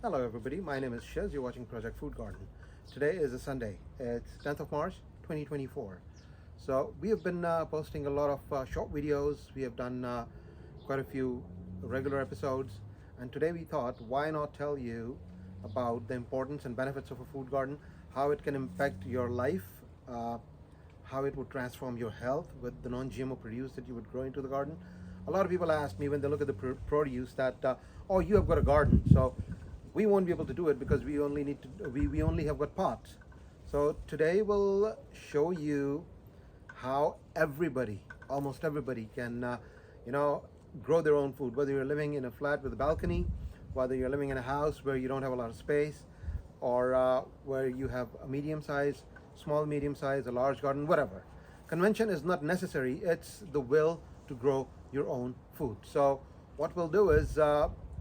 Hello everybody, my name is Shiz. You're watching Project Food Garden. Today is a Sunday. It's 10th of March 2024. So we have been posting a lot of short videos. We have done quite a few regular episodes, and today we thought, why not tell you about the importance and benefits of a food garden, how it can impact your life, how it would transform your health with the non-GMO produce that you would grow into the garden. A lot of people ask me when they look at the produce that, oh, you have got a garden, so we won't be able to do it because we only need to, we only have got pots. So today we'll show you how everybody, almost everybody, can grow their own food. Whether you're living in a flat with a balcony, whether you're living in a house where you don't have a lot of space, or where you have a medium size, small medium size, a large garden, whatever. Convention is not necessary. It's the will to grow your own food. So what we'll do is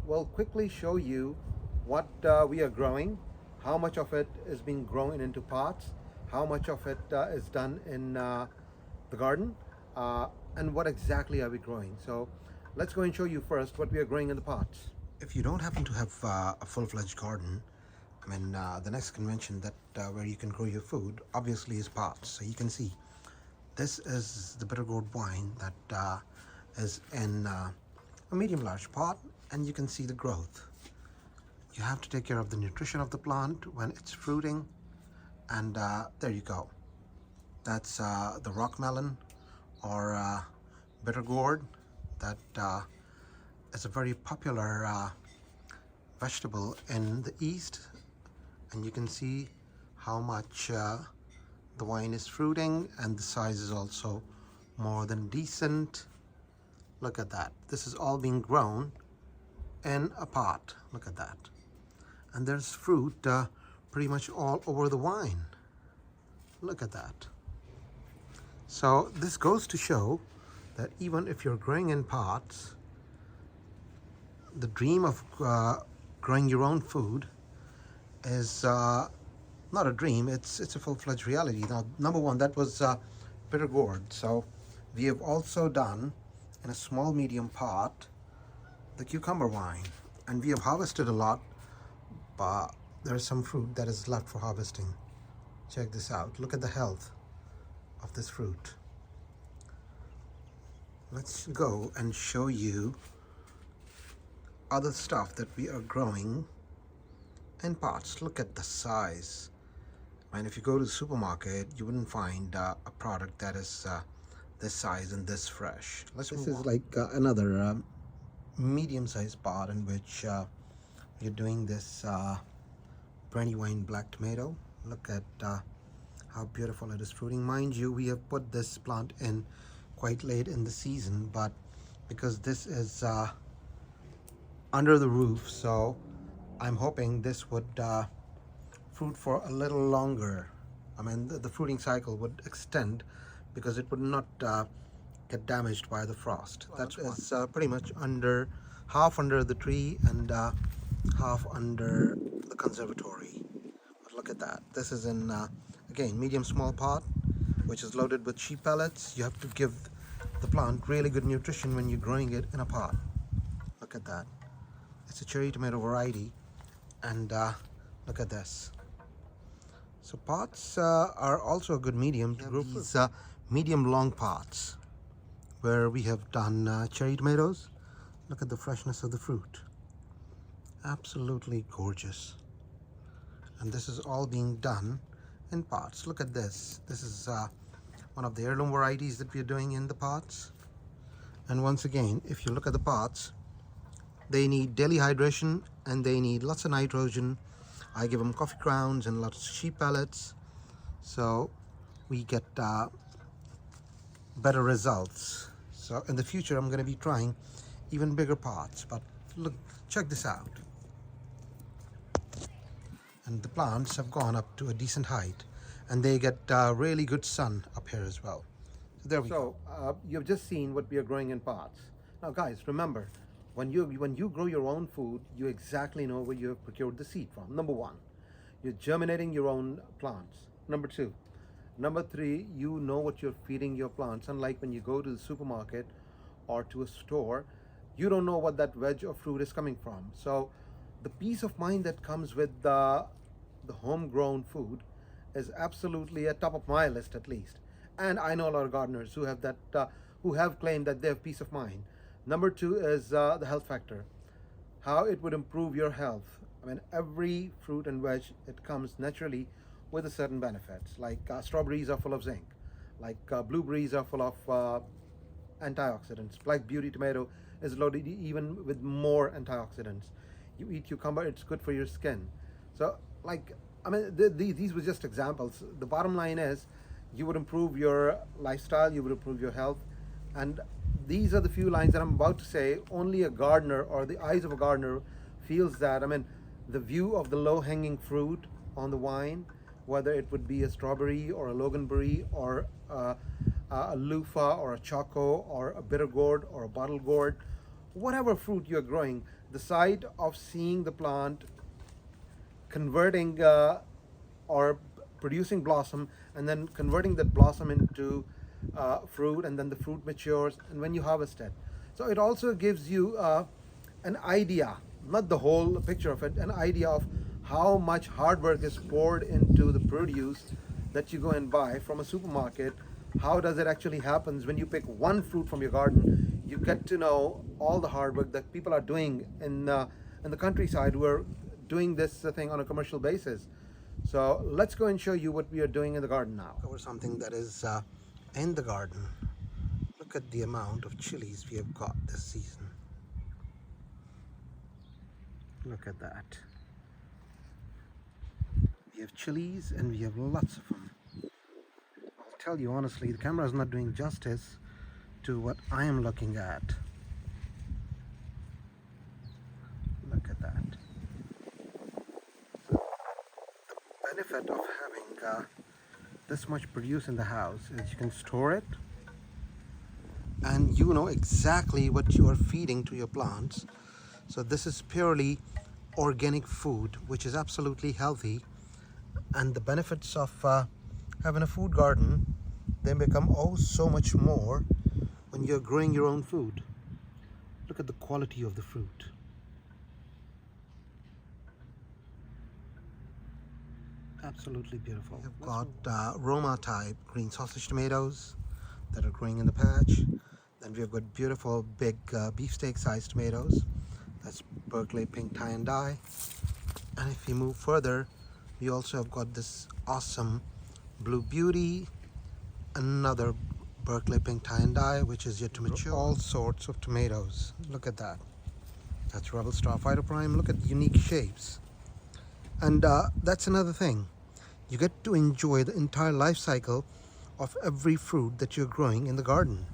we'll quickly show you what we are growing, how much of it is being grown into pots, how much of it is done in the garden, and what exactly are we growing. So let's go and show you first what we are growing in the pots. If you don't happen to have a full-fledged garden, the next convention that where you can grow your food obviously is pots. So you can see this is the bitter gourd wine that is in a medium large pot, and you can see the growth. You have to take care of the nutrition of the plant when it's fruiting, and there you go. That's the rock melon, or bitter gourd, that is a very popular vegetable in the East, and you can see how much the wine is fruiting, and the size is also more than decent. Look at that. This is all being grown in a pot. Look at that. And there's fruit pretty much all over the wine. Look at that. So this goes to show that even if you're growing in pots, the dream of growing your own food is not a dream, it's a full-fledged reality. Now, number one, that was bitter gourd. So we have also done, in a small medium pot, the cucumber wine, and we have harvested a lot, but there's some fruit that is left for harvesting. Check this out. Look at the health of this fruit. Let's go and show you other stuff that we are growing in pots. Look at the size. And if you go to the supermarket, you wouldn't find a product that is this size and this fresh. This is like another medium-sized pot in which you're doing this brandy wine black tomato. Look at how beautiful it is fruiting. Mind you, we have put this plant in quite late in the season, but because this is under the roof, so I'm hoping this would fruit for a little longer. The fruiting cycle would extend because it would not get damaged by the frost. That is pretty much half under the tree and half under the conservatory. But look at that. This is in again, medium small pot, which is loaded with sheep pellets. You have to give the plant really good nutrition when you're growing it in a pot. Look at that. It's a cherry tomato variety, and look at this. So pots are also a good medium to grow these medium long pots where we have done cherry tomatoes. Look at the freshness of the fruit. Absolutely gorgeous. And this is all being done in pots. Look at this. This is one of the heirloom varieties that we are doing in the pots. And once again, if you look at the pots, they need daily hydration and they need lots of nitrogen. I give them coffee grounds and lots of sheep pellets, so we get better results. So in the future, I'm going to be trying even bigger pots. But look, check this out. And the plants have gone up to a decent height, and they get really good sun up here as well. So there we go. You've just seen what we are growing in pots. Now guys, remember, when you grow your own food, you exactly know where you have procured the seed from. Number one, you're germinating your own plants. Number two. Number three, you know what you're feeding your plants. Unlike when you go to the supermarket or to a store, you don't know what that veg or fruit is coming from. So the peace of mind that comes with the homegrown food is absolutely at top of my list, at least. And I know a lot of gardeners who have that, who have claimed that they have peace of mind. Number two is the health factor, how it would improve your health. I mean, every fruit and veg, it comes naturally with a certain benefits. Like strawberries are full of zinc, like blueberries are full of antioxidants. Black beauty tomato is loaded even with more antioxidants. You eat cucumber, it's good for your skin. So, like, I mean, these were just examples. The bottom line is, you would improve your lifestyle, you would improve your health, and these are the few lines that I'm about to say. Only a gardener, or the eyes of a gardener, feels that. I mean, the view of the low-hanging fruit on the vine, whether it would be a strawberry or a loganberry or a loofah or a choco or a bitter gourd or a bottle gourd, whatever fruit you're growing, the sight of seeing the plant converting or producing blossom, and then converting that blossom into fruit, and then the fruit matures, and when you harvest it. So it also gives you an idea, not the whole picture of it, an idea of how much hard work is poured into the produce that you go and buy from a supermarket. How does it actually happens when you pick one fruit from your garden? You get to know all the hard work that people are doing in the countryside who are doing this thing on a commercial basis. So let's go and show you what we are doing in the garden now. Cover something that is in the garden. Look at the amount of chilies we have got this season. Look at that. We have chilies and we have lots of them. I'll tell you honestly, the camera is not doing justice to what I am looking at. Look at that. The benefit of having this much produce in the house is you can store it, and you know exactly what you are feeding to your plants. So this is purely organic food, which is absolutely healthy. And the benefits of having a food garden, they become oh so much more when you're growing your own food. Look at the quality of the fruit. Absolutely beautiful. We've got Roma type green sausage tomatoes that are growing in the patch. Then we've got beautiful big beefsteak sized tomatoes. That's Berkeley pink tie and dye. And if you move further, we also have got this awesome blue beauty, another Berkeley pink tie and dye, which is yet to mature. All sorts of tomatoes. Look at that. That's Rebel Star Fighter Prime. Look at the unique shapes. And that's another thing. You get to enjoy the entire life cycle of every fruit that you're growing in the garden.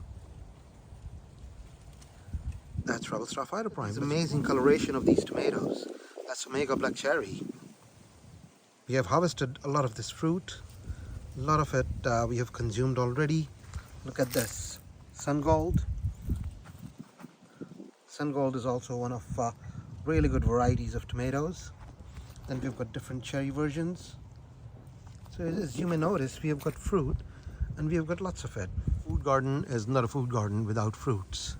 That's Rebel Star Fighter Prime. It's amazing coloration of these tomatoes. That's Omega Black Cherry. We have harvested a lot of this fruit. A lot of it we have consumed already. Look at this. Sun Gold. Sun Gold is also one of really good varieties of tomatoes. Then we've got different cherry versions. So as you may notice, we have got fruit and we have got lots of it. Food garden is not a food garden without fruits.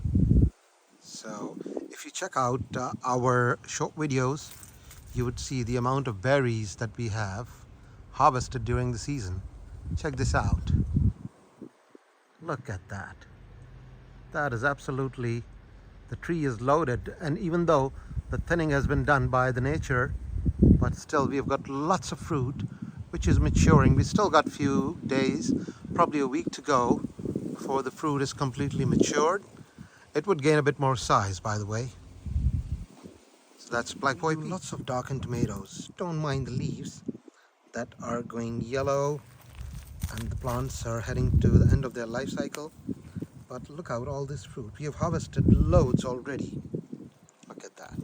So if you check out our short videos, you would see the amount of berries that we have harvested during the season. Check this out. Look at that. That is absolutely, the tree is loaded, and even though the thinning has been done by the nature, but still we've got lots of fruit which is maturing. We still got few days, probably a week to go before the fruit is completely matured. It would gain a bit more size, by the way. So that's Black Boy Pea. Lots of darkened tomatoes. Don't mind the leaves that are going yellow and the plants are heading to the end of their life cycle. But look out, all this fruit. We have harvested loads already. Look at that.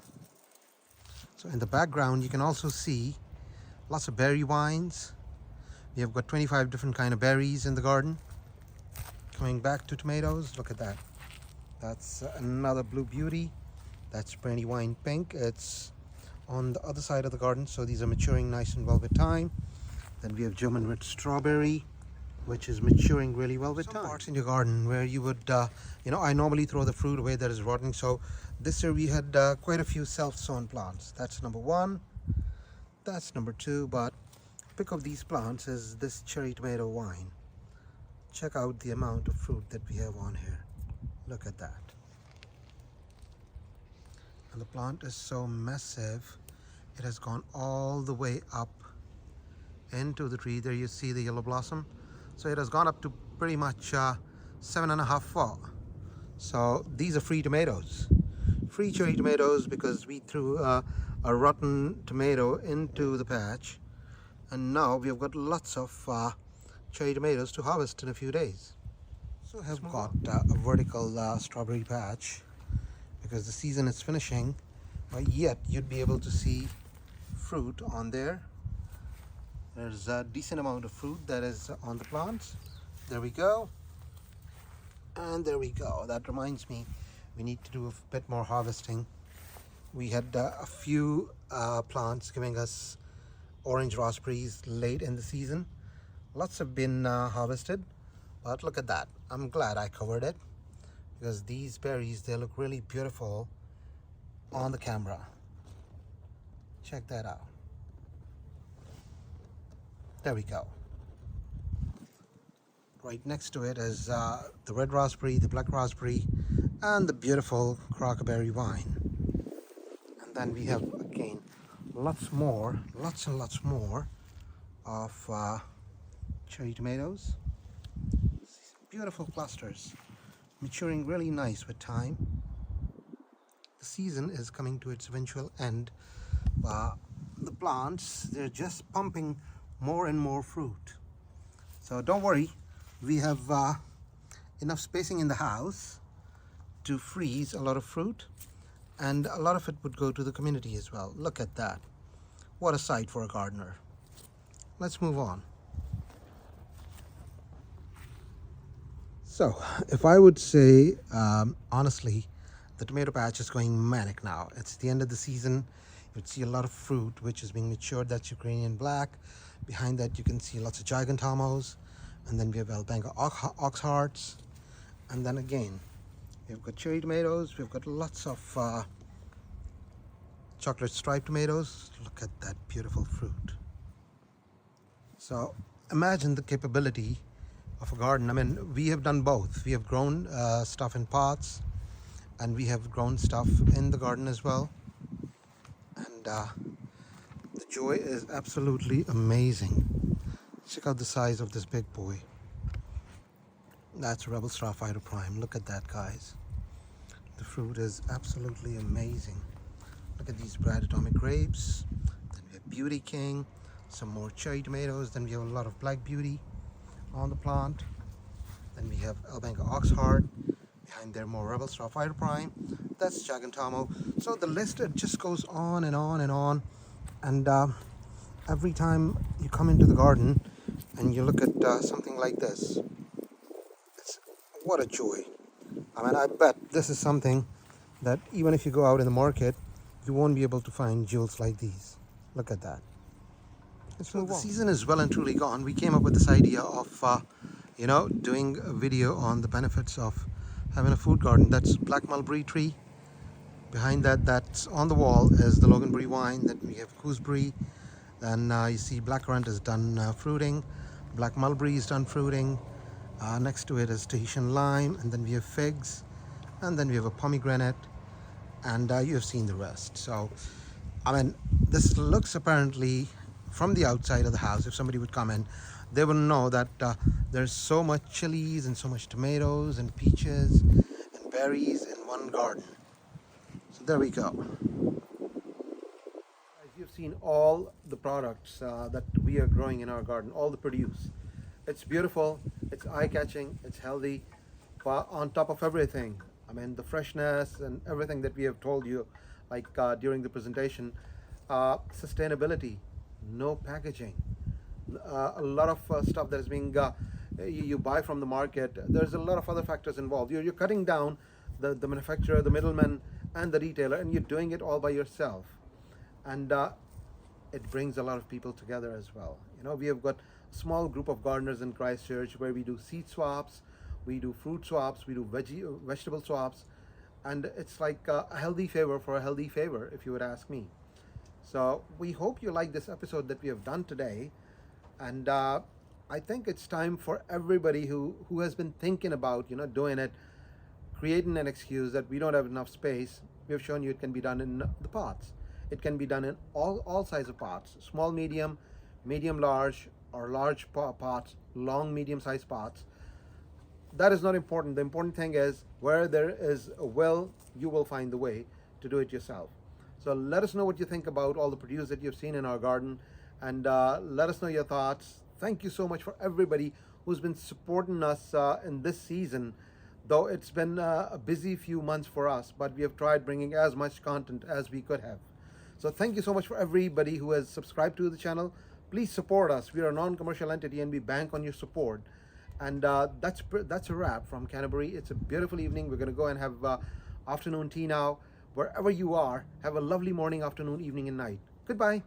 So in the background you can also see lots of berry vines. We have got 25 different kind of berries in the garden. Coming back to tomatoes, look at that. That's another Blue Beauty. That's Brandywine Pink. It's on the other side of the garden, so these are maturing nice in velvet time. Then we have German Red Strawberry. which is maturing really well with time. Parts in your garden where you would, I normally throw the fruit away that is rotting. So this year we had quite a few self-sown plants. That's number one. That's number two. But pick of these plants is this cherry tomato vine. Check out the amount of fruit that we have on here. Look at that. And the plant is so massive, it has gone all the way up into the tree. There you see the yellow blossom. So it has gone up to pretty much 7.5 feet. So these are free tomatoes, free cherry tomatoes, because we threw a rotten tomato into the patch, and now we've got lots of cherry tomatoes to harvest in a few days. So I have got a vertical strawberry patch because the season is finishing, but yet you'd be able to see fruit on there. There's a decent amount of fruit that is on the plants. There we go. And there we go. That reminds me, we need to do a bit more harvesting. We had a few plants giving us orange raspberries late in the season. Lots have been harvested, but look at that. I'm glad I covered it because these berries, they look really beautiful on the camera. Check that out. There we go. Right next to it is the red raspberry, the black raspberry, and the beautiful crockerberry vine. And then we have, again, lots and lots more of cherry tomatoes. Beautiful clusters, maturing really nice with time. The season is coming to its eventual end. The plants, they're just pumping more and more fruit. So don't worry, we have enough spacing in the house to freeze a lot of fruit, and a lot of it would go to the community as well. Look at that. What a sight for a gardener. Let's move on. So if I would say, honestly, the tomato patch is going manic now. It's the end of the season. You would see a lot of fruit which is being matured. That's Ukrainian black. Behind that you can see lots of gigantamos, and then we have Albenga ox hearts, and then again we've got cherry tomatoes. We've got lots of chocolate striped tomatoes. Look at that beautiful fruit. So imagine the capability of a garden. I mean, we have done both. We have grown stuff in pots, and we have grown stuff in the garden as well, and the joy is absolutely amazing. Check out the size of this big boy. That's Rebel Starfighter Prime. Look at that, guys. The fruit is absolutely amazing. Look at these Brad Atomic grapes. Then we have Beauty King, some more cherry tomatoes. Then we have a lot of Black Beauty on the plant. Then we have Albenga Oxheart. Behind there, more Rebel Starfighter Prime. That's Gigantamo. So the list, it just goes on and on and on. And every time you come into the garden and you look at something like this, what a joy. I mean, I bet this is something that even if you go out in the market, you won't be able to find jewels like these. Look at that. So the season is well and truly gone. We came up with this idea of, doing a video on the benefits of having a food garden. That's black mulberry tree. Behind that, that's on the wall, is the loganberry vine. Then we have gooseberry. Then you see blackcurrant is done fruiting. Black mulberry is done fruiting. Next to it is Tahitian lime. And then we have figs. And then we have a pomegranate. And you have seen the rest. So, I mean, this looks apparently from the outside of the house. If somebody would come in, they will know that there's so much chilies and so much tomatoes and peaches and berries in one garden. So there we go. As you've seen all the products that we are growing in our garden, all the produce. It's beautiful, it's eye-catching, it's healthy, but on top of everything, I mean, the freshness and everything that we have told you, like during the presentation, sustainability, no packaging, a lot of stuff that is being you buy from the market. There's a lot of other factors involved. You're cutting down the manufacturer, the middleman, and the retailer, and you're doing it all by yourself. And it brings a lot of people together as well. You know, we have got a small group of gardeners in Christchurch where we do seed swaps, we do fruit swaps, we do vegetable swaps, and it's like a healthy favor for a healthy favor, if you would ask me. So we hope you like this episode that we have done today, and I think it's time for everybody who has been thinking about, you know, doing it, creating an excuse that we don't have enough space. We have shown you it can be done in the pots. It can be done in all size of pots, small, medium, medium large, or large pots, long medium sized pots. That is not important. The important thing is where there is a will, you will find the way to do it yourself. So let us know what you think about all the produce that you've seen in our garden, and let us know your thoughts. Thank you so much for everybody who's been supporting us in this season. Though it's been a busy few months for us, but we have tried bringing as much content as we could have. So thank you so much for everybody who has subscribed to the channel. Please support us. We are a non-commercial entity and we bank on your support. And that's a wrap from Canterbury. It's a beautiful evening. We're going to go and have afternoon tea now. Wherever you are, have a lovely morning, afternoon, evening, and night. Goodbye.